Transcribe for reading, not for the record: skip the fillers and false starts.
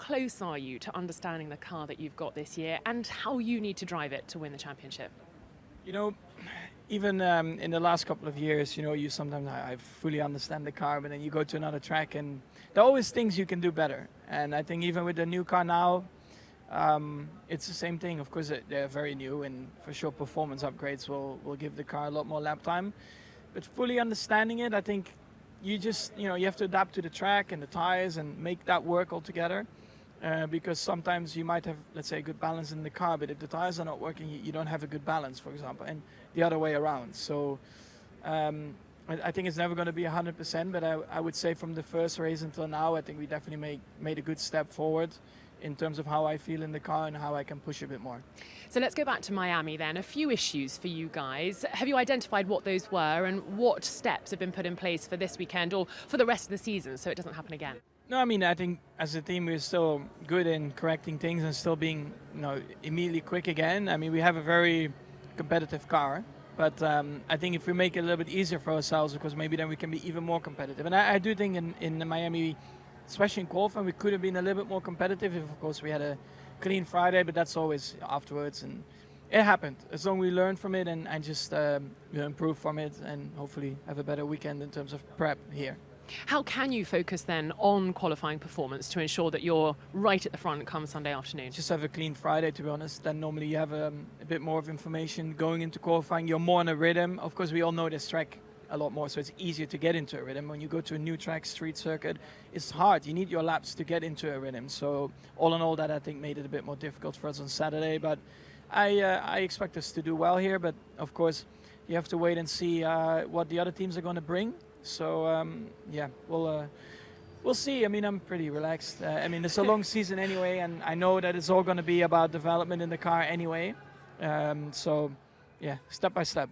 close are you to understanding the car that you've got this year and how you need to drive it to win the championship? You know, even in the last couple of years, you sometimes I fully understand the car, but then you go to another track and there are always things you can do better. And I think even with the new car now, it's the same thing. Of course, they're very new, and for sure performance upgrades will give the car a lot more lap time. But fully understanding it, I think you just, you have to adapt to the track and the tires and make that work all together. Because sometimes you might have, let's say, a good balance in the car, but if the tires are not working, you don't have a good balance, for example, and the other way around. So I think it's never going to be 100%, but I would say from the first race until now, I think we definitely made a good step forward in terms of how I feel in the car and how I can push a bit more. So let's go back to Miami then. A few issues for you guys. Have you identified what those were and what steps have been put in place for this weekend or for the rest of the season so it doesn't happen again? No, I mean, I think as a team we're still good in correcting things and still being, immediately quick again. I mean, we have a very competitive car, but I think if we make it a little bit easier for ourselves, because maybe then we can be even more competitive. And I do think in Miami, especially in qualifying, we could have been a little bit more competitive if, of course, we had a clean Friday, but that's always afterwards. And it happened. As long as we learn from it and just improve from it and hopefully have a better weekend in terms of prep here. How can you focus then on qualifying performance to ensure that you're right at the front come Sunday afternoon? Just have a clean Friday, to be honest. Then normally you have a bit more of information going into qualifying. You're more on a rhythm. Of course, we all know this track a lot more, so it's easier to get into a rhythm. When you go to a new track, street circuit, it's hard. You need your laps to get into a rhythm. So all in all, that I think made it a bit more difficult for us on Saturday. But I expect us to do well here. But of course, you have to wait and see what the other teams are going to bring. So we'll see. I mean, I'm pretty relaxed. I mean, it's a long season anyway, and I know that it's all going to be about development in the car anyway. So yeah, step by step.